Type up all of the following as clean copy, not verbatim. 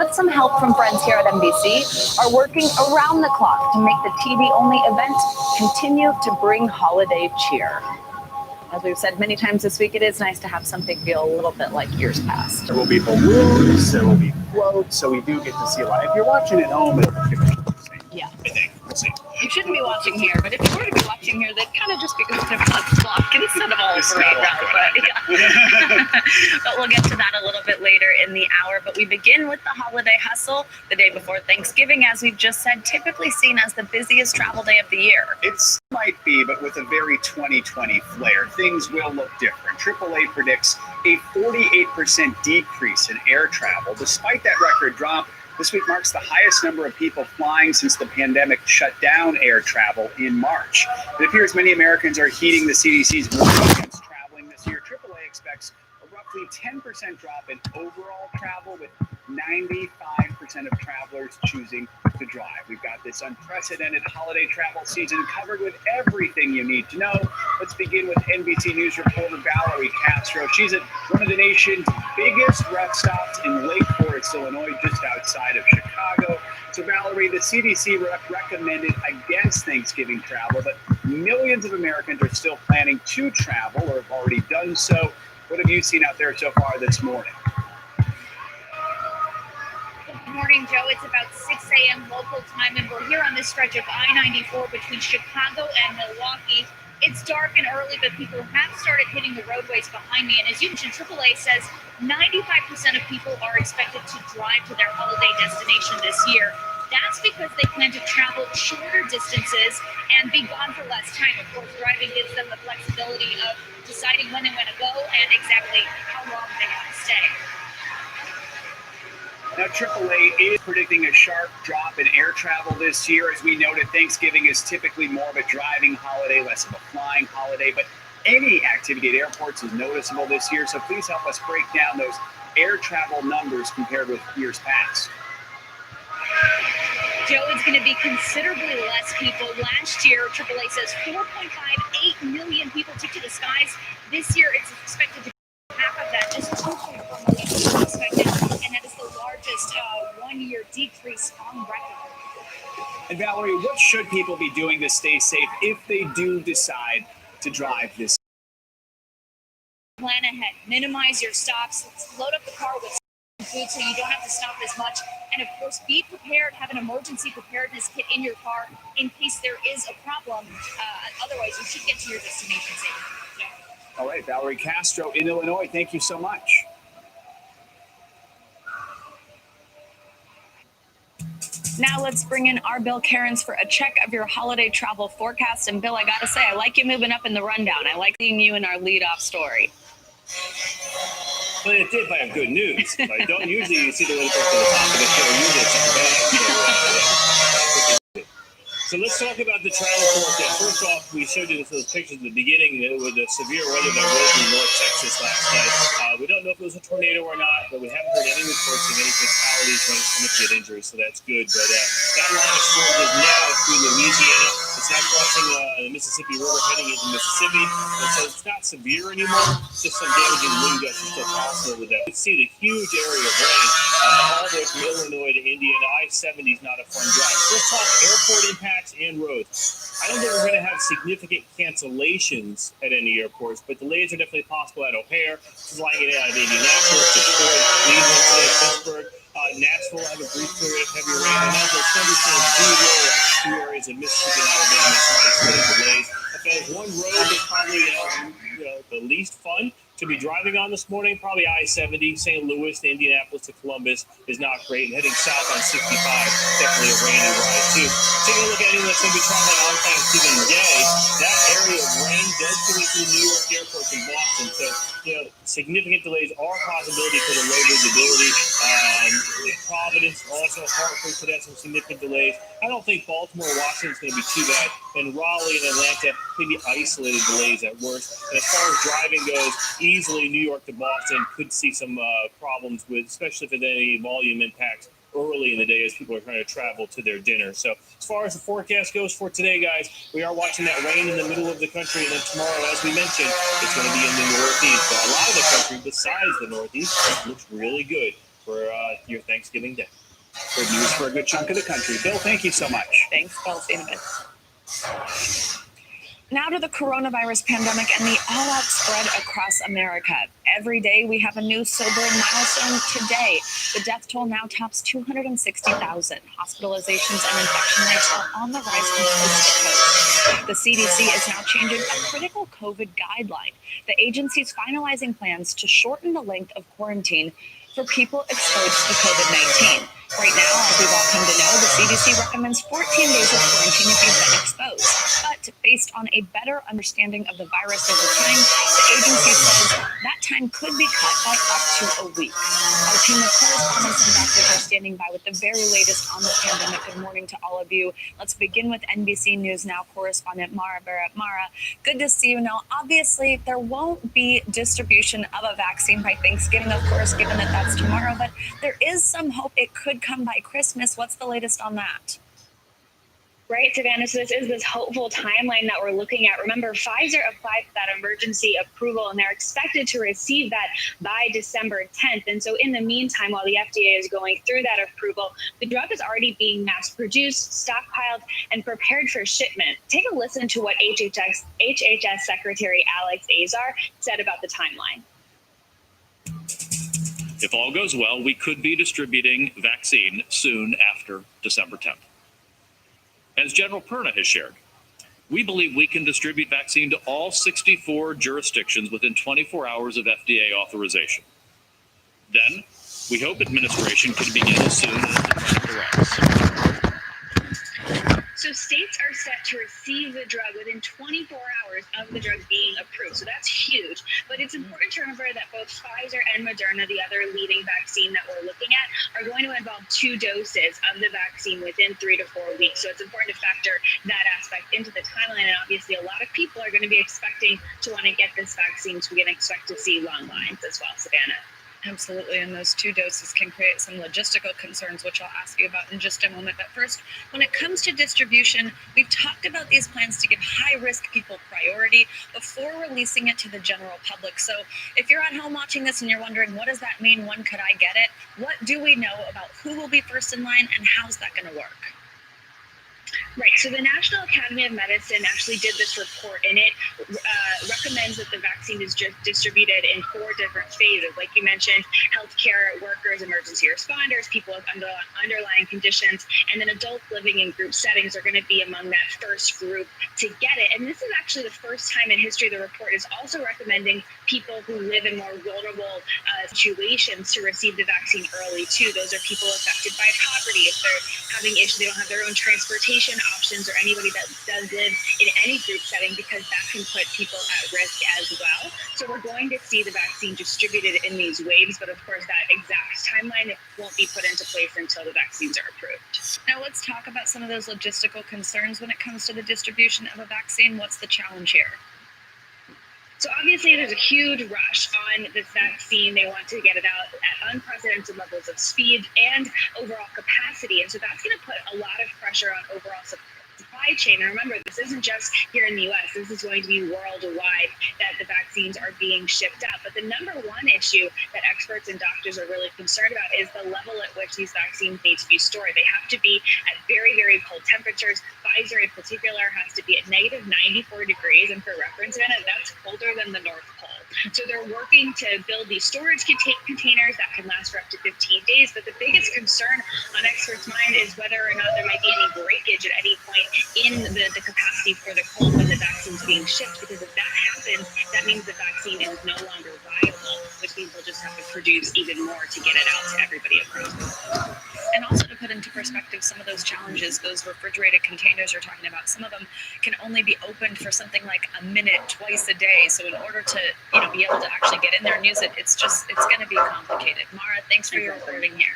with some help from friends here at NBC, are working around the clock to make the TV-only event continue to bring holiday cheer. As we've said many times this week, it is nice to have something feel a little bit like years past. There will be balloons, there will be floats, so we do get to see a lot. If you're watching at home, it'll be the same. Yeah. I think. We'll see. You shouldn't be watching here, but if you were to be watching here, they'd kind of just be going around the clock instead of all parade route. But we'll get to that a little bit later in the hour. But we begin with the holiday hustle the day before Thanksgiving, as we've just said, typically seen as the busiest travel day of the year. It might be, but with a very 2020 flair, things will look different. AAA predicts a 48% decrease in air travel. Despite that record drop, this week marks the highest number of people flying since the pandemic shut down air travel in March. It appears many Americans are heeding the CDC's warning against traveling this year. AAA expects a roughly 10% drop in overall travel, with 95% of travelers choosing to drive. We've got this unprecedented holiday travel season covered with everything you need to know. Let's begin with NBC News reporter Valerie Castro. She's at one of the nation's biggest rest stops in Lake Forest, Illinois, just outside of Chicago. So Valerie, the CDC recommended against Thanksgiving travel, but millions of Americans are still planning to travel or have already done so. What have you seen out there so far this morning? Good morning, Joe. It's about 6 a.m. local time, and we're here on this stretch of I-94 between Chicago and Milwaukee. It's dark and early, but people have started hitting the roadways behind me. And as you mentioned, AAA says 95% of people are expected to drive to their holiday destination this year. That's because they plan to travel shorter distances and be gone for less time. Of course, driving gives them the flexibility of deciding when they want to go and exactly how long they want to stay. Now, AAA is predicting a sharp drop in air travel this year. As we noted, Thanksgiving is typically more of a driving holiday, less of a flying holiday, but any activity at airports is noticeable this year. So please help us break down those air travel numbers compared with years past. Joe, it's going to be considerably less people. Last year, AAA says 4.58 million people took to the skies. This year, it's expected to be half of that, just 2.4 million people expected, and that is the largest one-year decrease on record. And Valerie, what should people be doing to stay safe if they do decide to drive this? Plan ahead. Minimize your stops. Load up the car with food so you don't have to stop as much. And of course, be prepared. Have an emergency preparedness kit in your car in case there is a problem. Otherwise, you should get to your destination safely. All right, Valerie Castro in Illinois, thank you so much. Now let's bring in our Bill Cairns for a check of your holiday travel forecast. And Bill, I gotta say, I like you moving up in the rundown. I like seeing you in our lead-off story. But if I have good news, if I don't, usually you see the little person at the top of the show, usually it's bad. So let's talk about the travel forecast. First off, we showed you those pictures at the beginning with the severe weather that rolled through North Texas last night. We don't know if it was a tornado or not, but we haven't heard any reports of any fatalities or any significant injuries, so that's good. But that line of storms is now through Louisiana. It's now crossing the Mississippi River, heading into Mississippi. And so it's not severe anymore. Just some damaging wind gusts are still possible with that. You can see the huge area of rain all the way from Illinois to Indiana. I-70 is not a fun drive. Let's talk airport impacts and roads. I don't think we're going to have significant cancellations at any airports, but delays are definitely possible at O'Hare, flying it out of Indianapolis, Detroit, Cleveland, today, Pittsburgh. Nashville will have a brief period of heavy rain, and also thunderstorms do roll through areas of Mississippi and Alabama, so isolated delays. If there's one road that's probably the least fun to be driving on this morning, probably I-70, St. Louis to Indianapolis to Columbus is not great, and heading south on 65, definitely a rainy ride too. Taking a look at anyone that's going to be traveling on Thanksgiving Day, that area of rain does go into the New York airports in Boston, so significant delays are a possibility for the low visibility. Providence, also Hartford could have some significant delays. I don't think Baltimore or Washington is going to be too bad, and Raleigh and Atlanta maybe isolated delays at worst. And as far as driving goes, easily New York to Boston could see some problems with, especially if there's any volume impacts early in the day as people are trying to travel to their dinner. So as far as the forecast goes for today, guys, we are watching that rain in the middle of the country. And then tomorrow, as we mentioned, it's going to be in the Northeast. But a lot of the country besides the Northeast looks really good. for your Thanksgiving Day. Good news for a good chunk of the country. Bill, thank you so much. Thanks, Bill. See you in a bit. Now to the coronavirus pandemic and the all-out spread across America. Every day we have a new sobering milestone. Today, the death toll now tops 260,000. Hospitalizations and infection rates are on the rise from coast to coast. The CDC is now changing a critical COVID guideline. The agency is finalizing plans to shorten the length of quarantine for people exposed to COVID-19. Right now, as we've all come to know, the CDC recommends 14 days of quarantine if you've been exposed. But based on a better understanding of the virus over time, the agency says that time could be cut by up to a week. Our team of correspondents and doctors are standing by with the very latest on the pandemic. Good morning to all of you. Let's begin with NBC News Now correspondent Mara Barrett. Mara, good to see you. Now, obviously, there won't be distribution of a vaccine by Thanksgiving, of course, given that that's tomorrow, but there is some hope it could come by Christmas. What's the latest on that? Right, Savannah. So this is this hopeful timeline that we're looking at. Remember, Pfizer applied for that emergency approval, and they're expected to receive that by December 10th. And so in the meantime, while the FDA is going through that approval, the drug is already being mass produced, stockpiled, and prepared for shipment. Take a listen to what HHS Secretary Alex Azar said about the timeline. If all goes well, we could be distributing vaccine soon after December 10th. As General Perna has shared, we believe we can distribute vaccine to all 64 jurisdictions within 24 hours of FDA authorization. Then, we hope administration can begin as soon as the drug arrives. So states are set to receive the drug within 24 hours of the drug being approved. So that's huge. But it's important to remember that both Pfizer and Moderna, the other leading vaccine that we're looking at, are going to involve 2 doses of the vaccine within 3 to 4 weeks. So it's important to factor that aspect into the timeline. And obviously, a lot of people are going to be expecting to want to get this vaccine. So we can expect to see long lines as well, Savannah. Absolutely, and those 2 doses can create some logistical concerns, which I'll ask you about in just a moment. But first, when it comes to distribution, we've talked about these plans to give high-risk people priority before releasing it to the general public. So if you're at home watching this and you're wondering, what does that mean? When could I get it? What do we know about who will be first in line, and how's that going to work? Right. So the National Academy of Medicine actually did this report, and it recommends that the vaccine is just distributed in 4 different phases. Like you mentioned, healthcare workers, emergency responders, people with underlying conditions, and then adults living in group settings are going to be among that first group to get it. And this is actually the first time in history the report is also recommending people who live in more vulnerable situations to receive the vaccine early too. Those are people affected by poverty. If they're having issues, they don't have their own transportation options, or anybody that does live in any group setting, because that can put people at risk as well. So we're going to see the vaccine distributed in these waves, but of course that exact timeline won't be put into place until the vaccines are approved. Now let's talk about some of those logistical concerns when it comes to the distribution of a vaccine. What's the challenge here? So obviously there's a huge rush on this vaccine. They want to get it out at unprecedented levels of speed and overall capacity. And so that's going to put a lot of pressure on overall supply chain. And remember, this isn't just here in the U.S. This is going to be worldwide that the vaccines are being shipped out. But the number one issue that experts and doctors are really concerned about is the level at which these vaccines need to be stored. They have to be at very, very cold temperatures. Pfizer in particular has to be at negative 94 degrees. And for reference, Anna, that's colder than the North Pole. So they're working to build these storage containers that can last for up to 15 days. But the biggest concern on experts' mind is whether or not there might be any breakage at any point in the capacity for the cold when the vaccine is being shipped. Because if that happens, that means the vaccine is no longer viable, which means they'll just have to produce even more to get it out to everybody across the world. And also to put into perspective some of those challenges, those refrigerated containers you're talking about, some of them can only be opened for something like a minute twice a day. So in order to be able to actually get in there and use it, it's going to be complicated. Mara, thanks for your reporting here.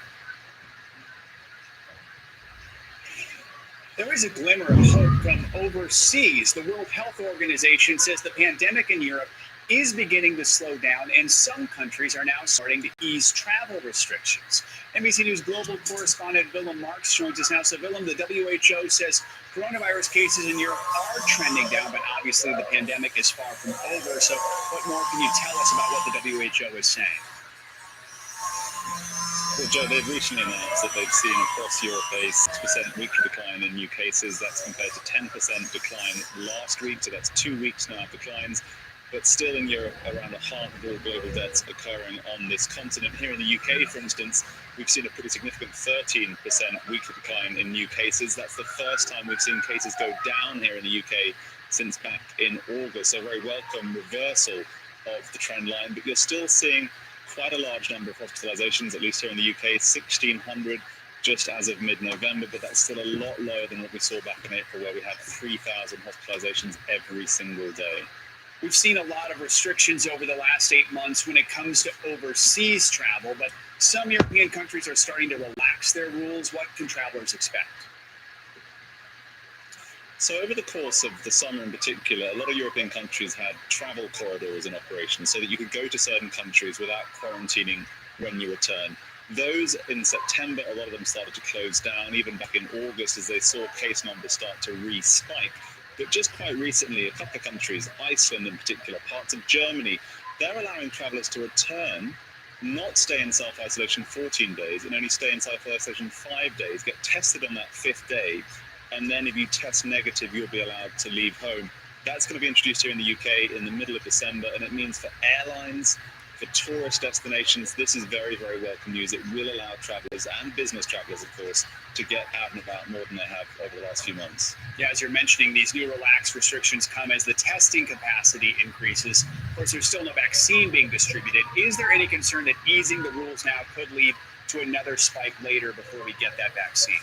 There is a glimmer of hope from overseas. The World Health Organization says the pandemic in Europe is beginning to slow down, and some countries are now starting to ease travel restrictions. NBC News global correspondent Willem Marks joins us now. So Willem, the WHO says coronavirus cases in Europe are trending down, but obviously the pandemic is far from over. So what more can you tell us about what the WHO is saying? Joe, they've recently announced that they've seen across Europe a 6% weekly decline in new cases. That's compared to 10% decline last week, so that's 2 weeks now of declines. But still in Europe, around a half of all global deaths occurring on this continent. Here in the UK, for instance, we've seen a pretty significant 13% weekly decline in new cases. That's the first time we've seen cases go down here in the UK since back in August. So a very welcome reversal of the trend line, but you're still seeing quite a large number of hospitalizations, at least here in the UK, 1,600 just as of mid-November, but that's still a lot lower than what we saw back in April, where we had 3,000 hospitalizations every single day. We've seen a lot of restrictions over the last 8 months when it comes to overseas travel, but some European countries are starting to relax their rules. What can travelers expect? So over the course of the summer in particular, a lot of European countries had travel corridors in operation so that you could go to certain countries without quarantining when you return. Those in September, a lot of them started to close down, even back in August as they saw case numbers start to re-spike. But just quite recently, a couple of countries, Iceland in particular, parts of Germany, they're allowing travelers to return, not stay in self-isolation 14 days, and only stay in self-isolation 5 days, get tested on that 5th day, and then if you test negative, you'll be allowed to leave home. That's going to be introduced here in the UK in the middle of December, and it means for airlines, for tourist destinations, this is very, very welcome news. It will allow travelers and business travelers, of course, to get out and about more than they have over the last few months. Yeah, as you're mentioning, these new relaxed restrictions come as the testing capacity increases. Of course, there's still no vaccine being distributed. Is there any concern that easing the rules now could lead to another spike later before we get that vaccine?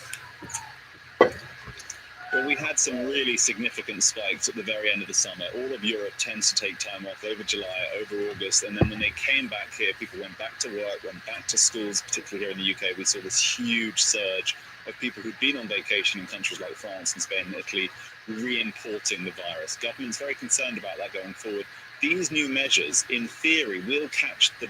Well, we had some really significant spikes at the very end of the summer. All of Europe tends to take time off over July, over August, and then when they came back here, people went back to work, went back to schools, particularly here in the UK. We saw this huge surge of people who'd been on vacation in countries like France and Spain and Italy re-importing the virus. Government's very concerned about that going forward. These new measures, in theory, will catch the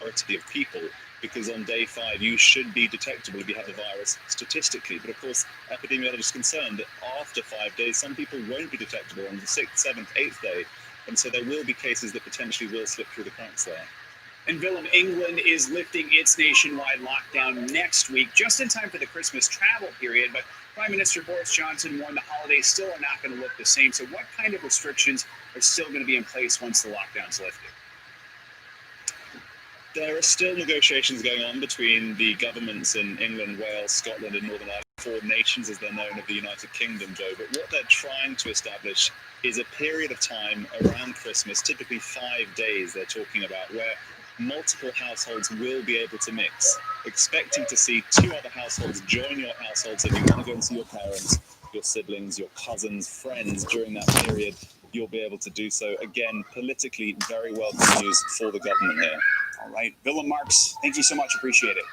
majority of people, because on day 5 you should be detectable if you have the virus statistically. But of course, epidemiologists are concerned that after 5 days, some people won't be detectable on the 6th, 7th, 8th day. And so there will be cases that potentially will slip through the cracks there. And Willem, England is lifting its nationwide lockdown next week, just in time for the Christmas travel period. But Prime Minister Boris Johnson warned the holidays still are not going to look the same. So what kind of restrictions are still going to be in place once the lockdown's lifted? There are still negotiations going on between the governments in England, Wales, Scotland and Northern Ireland, 4 nations as they're known of the United Kingdom, Joe. But what they're trying to establish is a period of time around Christmas, typically 5 days they're talking about, where multiple households will be able to mix, expecting to see 2 other households join your household. So if you want to go and see your parents, your siblings, your cousins, friends during that period, you'll be able to do so. Again, politically very welcome news for the government here. All right, Willem Marks, thank you so much. Appreciate it.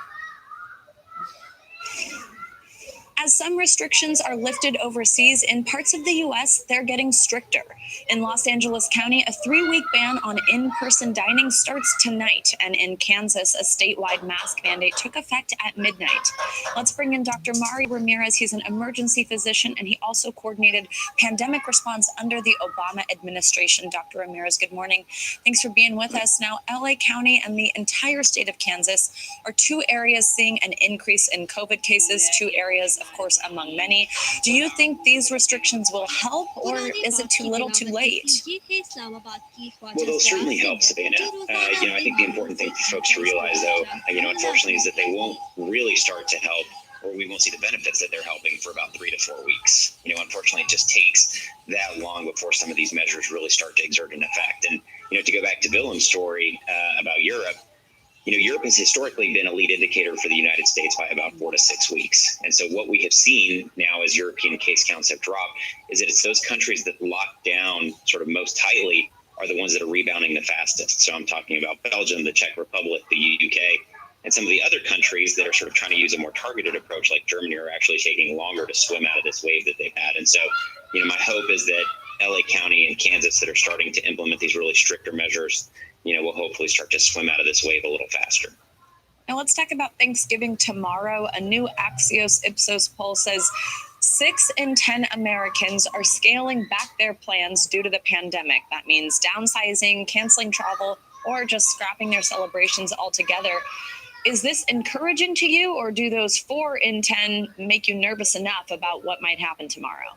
As some restrictions are lifted overseas, in parts of the U.S., they're getting stricter. In Los Angeles County, a 3-week ban on in-person dining starts tonight. And in Kansas, a statewide mask mandate took effect at midnight. Let's bring in Dr. Mari Ramirez. He's an emergency physician, and he also coordinated pandemic response under the Obama administration. Dr. Ramirez, good morning. Thanks for being with us. Now, LA County and the entire state of Kansas are 2 areas seeing an increase in COVID cases, 2 areas, of course, among many. Do you think these restrictions will help, or is it too little too late? Well, they'll certainly help, Savannah. I think the important thing for folks to realize, though, unfortunately, is that they won't really start to help, or we won't see the benefits that they're helping for about 3 to 4 weeks. Unfortunately, it just takes that long before some of these measures really start to exert an effect. And, to go back to Willem's story about Europe, Europe has historically been a lead indicator for the United States by about 4 to 6 weeks. And so what we have seen now as European case counts have dropped is that it's those countries that lock down sort of most tightly are the ones that are rebounding the fastest. So I'm talking about Belgium, the Czech Republic, the UK, and some of the other countries that are sort of trying to use a more targeted approach like Germany are actually taking longer to swim out of this wave that they've had. And so, my hope is that LA County and Kansas that are starting to implement these really stricter measures, will hopefully start to swim out of this wave a little faster. Now let's talk about Thanksgiving tomorrow. A new Axios Ipsos poll says 6 in 10 Americans are scaling back their plans due to the pandemic. That means downsizing, canceling travel, or just scrapping their celebrations altogether. Is this encouraging to you, or do those 4 in 10 make you nervous enough about what might happen tomorrow?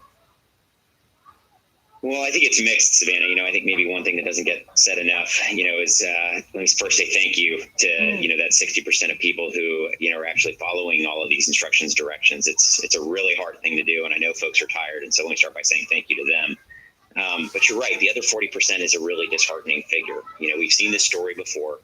Well, I think it's mixed, Savannah. I think maybe one thing that doesn't get said enough, is let me first say thank you to, that 60% of people who, are actually following all of these instructions, directions. It's a really hard thing to do. And I know folks are tired. And so let me start by saying thank you to them. But you're right. The other 40% is a really disheartening figure. We've seen this story before.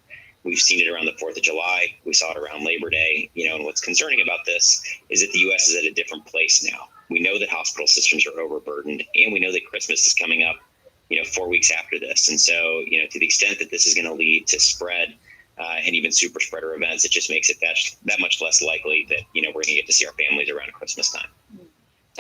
We've seen it around the 4th of July. We saw it around Labor Day. And what's concerning about this is that the U.S. is at a different place now. We know that hospital systems are overburdened, and we know that Christmas is coming up, 4 weeks after this. And so, to the extent that this is going to lead to spread and even super spreader events, it just makes it that much less likely that, we're going to get to see our families around Christmas time.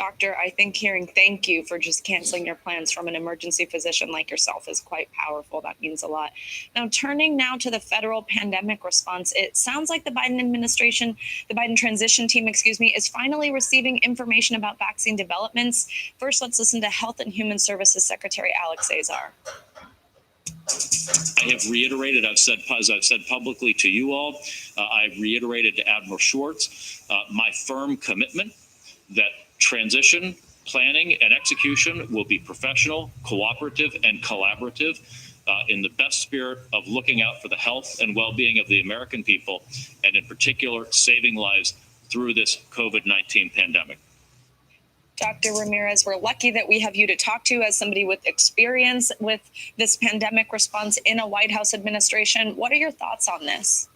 Doctor, I think hearing thank you for just canceling your plans from an emergency physician like yourself is quite powerful. That means a lot. Now, turning now to the federal pandemic response, it sounds like the Biden administration, the Biden transition team, is finally receiving information about vaccine developments. First, let's listen to Health and Human Services Secretary Alex Azar. I have reiterated, as I've said publicly to you all, I've reiterated to Admiral Schwartz my firm commitment that transition, planning, and execution will be professional, cooperative, and collaborative in the best spirit of looking out for the health and well-being of the American people, and in particular, saving lives through this COVID-19 pandemic. Dr. Ramirez, we're lucky that we have you to talk to as somebody with experience with this pandemic response in a White House administration. What are your thoughts on this?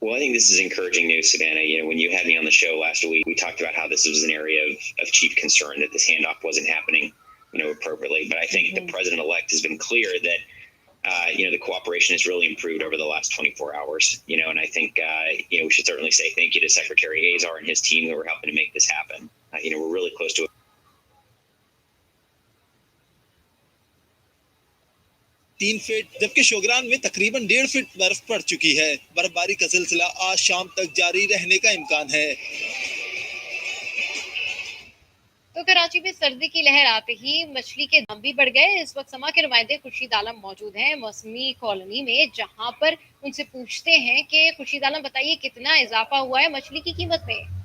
Well, I think this is encouraging news, Savannah. When you had me on the show last week, we talked about how this was an area of chief concern, that this handoff wasn't happening, appropriately. But I think the president-elect has been clear that, the cooperation has really improved over the last 24 hours, and I think, we should certainly say thank you to Secretary Azar and his team who are helping to make this happen. We're really close to it. 3 feet, जबकि शोगरान में तकरीबन 1.5 feet बर्फ पड़ चुकी है। बर्फबारी का सिलसिला आज शाम तक जारी रहने का इम्कान है। तो कराची में सर्दी की लहर आते ही मछली के दाम भी बढ़ गए। इस वक्त समा के नुमाइंदे खुर्शीद आलम मौजूद हैं मौसमी कॉलोनी में, जहां पर उनसे पूछते हैं कि खुर्शीद आलम बताइए कितना इजाफा हुआ है मछली की कीमत में।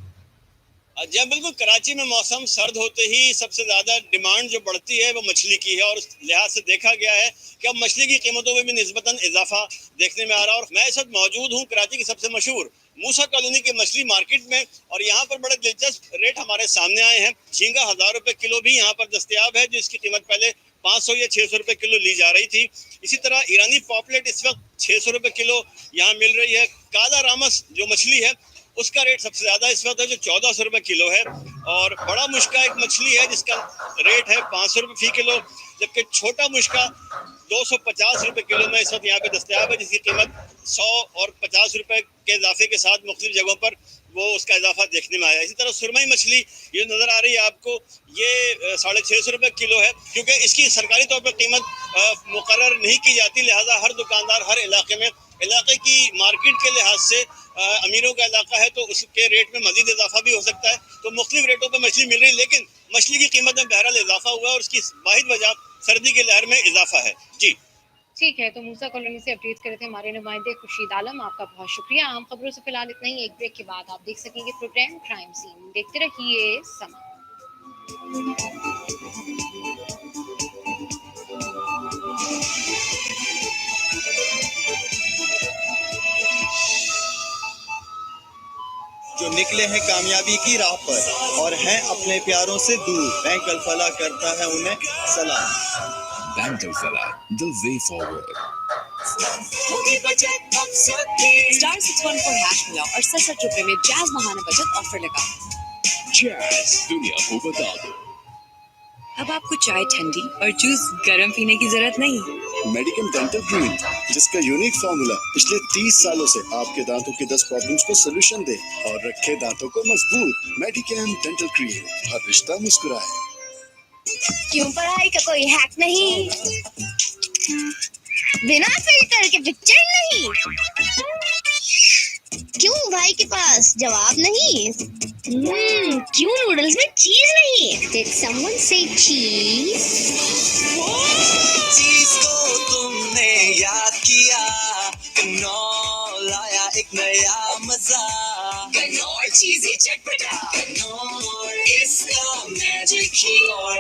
जी बिल्कुल, कराची में मौसम सर्द होते ही सबसे ज्यादा डिमांड जो बढ़ती है वो मछली की है, और उस लिहाज से देखा गया है कि अब मछली की कीमतों में भी निस्बतन इजाफा देखने में आ रहा है। और मैं इस वक्त मौजूद हूँ कराची की सबसे मशहूर मूसा कॉलोनी के मछली मार्केट में, और यहाँ पर बड़े दिलचस्प रेट हमारे सामने आए हैं। झींगा 1000 रुपए किलो भी यहाँ पर दस्तयाब है, जिसकी कीमत पहले 500 या 600 रुपए किलो ली जा रही थी। इसी तरह ईरानी पॉपलेट इस वक्त 600 रुपए किलो यहाँ मिल रही है। काला रामस जो मछली है उसका रेट सबसे ज्यादा इस वक्त है, जो 1400 रुपए किलो है। और बड़ा मुश्का एक मछली है जिसका रेट है 500 रुपए फी किलो, जबकि छोटा मुश्का 250 रुपए किलो में इस वक्त यहाँ पे दस्तयाब है, जिसकी कीमत 100 और 50 रुपए के इजाफे के साथ मुख्तलिफ जगहों पर वो उसका इजाफा देखने में आया। इसी तरह सुरमई मछली ये नजर आ रही है आपको, ये 650 रुपए किलो है। क्योंकि इसकी सरकारी तौर पर कीमत मुकर्रर नहीं की जाती, लिहाजा हर दुकानदार हर इलाके में इलाके की मार्केट के लिहाज से अमीरों का इलाका है तो उसके रेट में मजीद इजाफा भी हो सकता है। तो मुख्तलिफ रेटों पर मछली मिल रही है, लेकिन मछली की कीमत में बहरहाल इजाफा हुआ है और उसकी वाहिद वजह सर्दी की लहर में इजाफा है। जी ठीक है, तो मूसा कॉलोनी से अपडेट करे थे हमारे नुमाइंदे खुर्शीद आलम, आपका बहुत शुक्रिया। आम खबरों से फिलहाल इतना ही। एक ब्रेक के बाद आप देख सकेंगे प्रोग्राम क्राइम सीन। देखते रहिए समा। जो निकले हैं कामयाबी की राह पर और हैं अपने प्यारों से दूर, बैंक अल-फलाह करता है उन्हें सलाम। Bank Alfalah, the way forward। Star 614 hash मिलाओ और 67 रुपए में जैज महाना बचत ऑफर लगाओ। जैज, दुनिया को बता दो। अब आपको चाय ठंडी और जूस गर्म पीने की जरूरत नहीं। मेडिकल डेंटल क्रीम, जिसका यूनिक फॉर्मूला पिछले 30 सालों से आपके दांतों की 10 प्रॉब्लम्स को सलूशन दे और रखे दांतों को मजबूत। मेडिकल डेंटल क्रीम, हर रिश्ता मुस्कुराए। क्यों पढ़ाई का कोई हैक नहीं, बिना फिल्टर के पिक्चर नहीं, क्यों भाई के पास जवाब नहीं, क्यों नूडल्स में चीज नहीं। Did someone say cheese? चीज को तुमने याद किया, कैनोला आया एक नया मजा। कनौर चीज़ी चटपटा, कनौर इसका मैजिक ही और।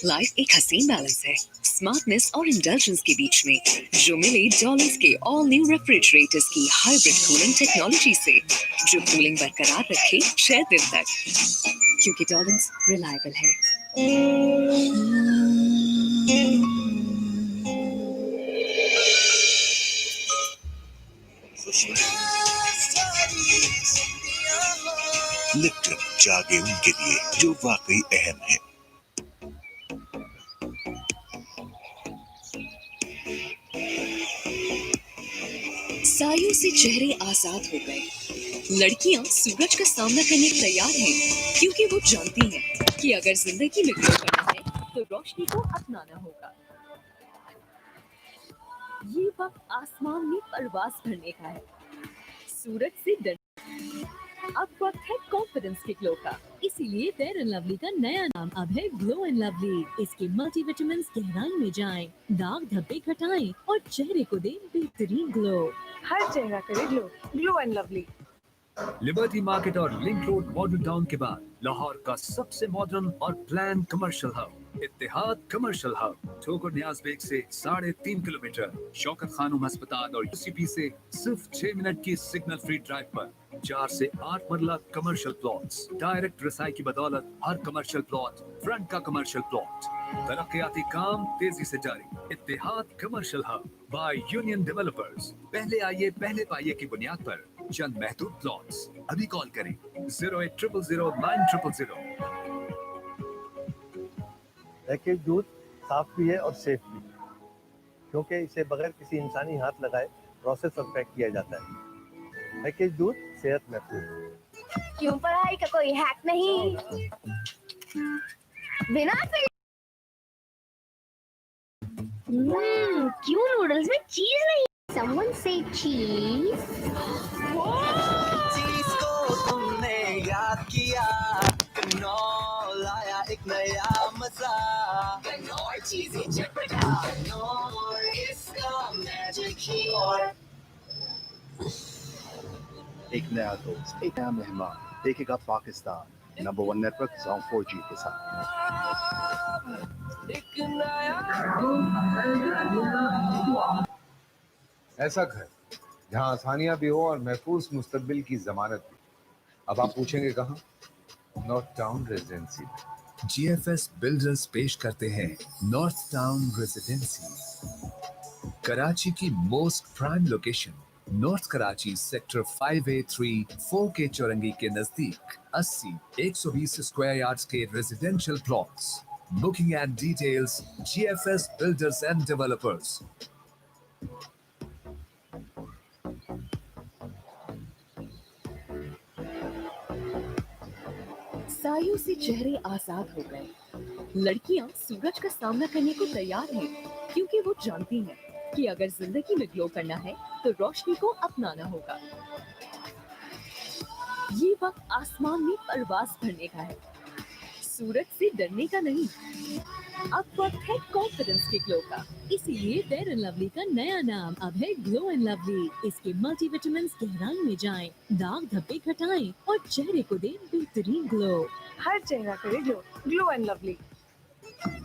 लाइफ एक हसीन बैलेंस है स्मार्टनेस और इंडल्जेंस के बीच में, जो मिले डॉलर्स के ऑल न्यू रेफ्रिजरेटर्स की हाइब्रिड कूलिंग टेक्नोलॉजी से, जो कूलिंग बरकरार रखे 6 दिन तक, क्योंकि डॉलर्स रिलायबल है। लिप्टन जागे उनके लिए जो वाकई अहम है। सायों से चेहरे आजाद हो गए, लड़कियां सूरज का सामना करने को तैयार हैं, क्योंकि वो जानती हैं कि अगर जिंदगी में ग्लो करना है तो रोशनी को अपनाना होगा। ये वक्त आसमान में परवाज भरने का है, सूरज से डर। अब वक्त है कॉन्फिडेंस के ग्लो का, इसीलिए फेयर एंड लवली का नया नाम अब है ग्लो एंड लवली। इसके मल्टीविटामिन्स गहराई में जाएं, दाग धब्बे घटाएं और चेहरे को दें बेहतरीन ग्लो। हर चेहरा करे glow, glow and lovely. Liberty Market और लिंक रोड मॉडल टाउन के बाद लाहौर का सबसे मॉडर्न और plan commercial hub Ittehad commercial hub, Thokar Niaz bag से 3.5 किलोमीटर, शौकत खानूम अस्पताल और यूसीपी से सिर्फ 6 मिनट की सिग्नल फ्री ड्राइव पर 4 से 8 मरला कमर्शियल प्लॉट्स। डायरेक्ट रसाई की बदौलत हर कमर्शियल प्लॉट फ्रंट का कमर्शियल प्लॉट। तरक्याती काम तेजी से जारी। Ittehad commercial hub by Union Developers. पहले आइए पहले पाइए की बुनियाद पर चंद महदूद प्लॉट्स। अभी कॉल करें 0800900. पैकेज दूध साफ भी है और सेफ भी, क्योंकि इसे बगैर किसी इंसानी हाथ लगाए प्रोसेस और पैक किया जाता है। पैकेज दूध सेहत महफूज। क्यों पढ़ाई का कोई हैक नहीं, बिना क्यों नूडल्स में चीज नहीं। Someone say cheese. चीज को तुमने याद किया, कनौर लाया एक नया मजा। कनौर चीज़ी चटपटा, कनौर इसका मैजिक ही और। एक नया दोस्त, एक नया मेहमान देखेगा Pakistan number 1 network Zone 4G के साथ। एक नया ऐसा घर जहां आसानियां भी हो और महफूज मुस्तकबिल की जमानत भी। अब आप पूछेंगे कहाँ? North Town Residency. GFS builders पेश करते हैं नॉर्थ टाउन रेजिडेंसी, कराची की most prime location, North Karachi sector 5A3 4K Chowrangi के नजदीक 80-120 स्क्वायर यार्ड्स के residential plots. Booking and details GFS builders and developers. सायों से चेहरे आजाद हो गए, लड़कियां सूरज का सामना करने को तैयार हैं, क्योंकि वो जानती हैं कि अगर जिंदगी में ग्लो करना है तो रोशनी को अपनाना होगा। ये वक्त आसमान में परवाज भरने का है, सूरज से डरने का नहीं। अब वक्त है कॉन्फिडेंस के ग्लो का, इसीलिए फेयर एंड लवली का नया नाम अब है ग्लो एंड लवली। इसके मल्टीविटामिन्स गहराई में जाएं, दाग धब्बे घटाएं और चेहरे को दें बेहतरीन ग्लो। हर चेहरा करे ग्लो, ग्लो एंड लवली।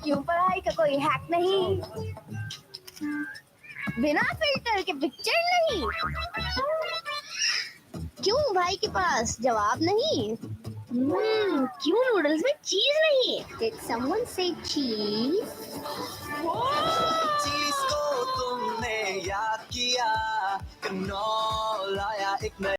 क्यों पढ़ाई का कोई हैक नहीं, बिना फिल्टर के पिक्चर नहीं। क्यों भाई के पास जवाब नहीं, क्यों नूडल्स में चीज नहीं। Did someone say cheese? चीज को तुमने याद किया, कनौर लाया एक नया